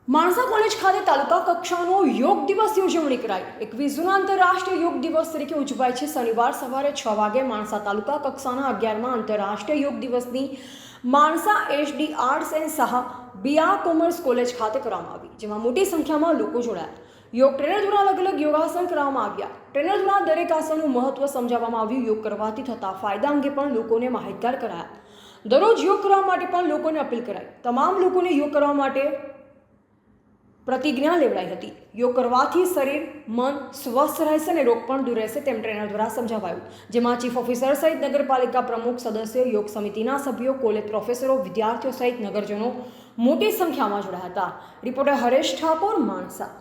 Mansa college ખાતે તાલુકા કક્ષાનો યોગ દિવસની ઉજવણી કરાઈ। 21 જૂન આંતરરાષ્ટ્રીય યોગ દિવસ તરીકે ઉજવાય છે। શનિવાર સવારે 6 વાગે માણસા તાલુકા કક્ષાના 11મા આંતરરાષ્ટ્રીય યોગ દિવસની Mansa SD arts and Shah BR commerce college ખાતે કરવામાં આવી, જેમાં મોટી સંખ્યામાં લોકો જોડાયા। યોગ ટ્રેનર દ્વારા અલગ અલગ યોગાસન કરવામાં આવ્યા। ટ્રેનર દ્વારા દરેક આસનનું મહત્વ સમજાવવામાં આવ્યું। યોગ કરવાથી થતા ફાયદા અંગે પણ લોકોને માહિતગાર કરાયા। દરરોજ યોગ કરવા માટે પણ લોકોને અપીલ કરાઈ। તમામ લોકોને યોગ કરવા માટે પ્રતિજ્ઞા લેવડાઈ હતી। યોગ કરવાથી શરીર મન સ્વસ્થ રહેશે અને રોગ પણ દૂર રહેશે તેમ ટ્રેનર દ્વારા સમજાવાયું, જેમાં ચીફ ઓફિસર સહિત નગરપાલિકા પ્રમુખ, સદસ્યો, યોગ સમિતિના સભ્યો, કોલેજ પ્રોફેસરો, વિદ્યાર્થીઓ સહિત નગરજનો મોટી સંખ્યામાં જોડાયા હતા। રિપોર્ટર હરેશ ઠાકોર, માણસા।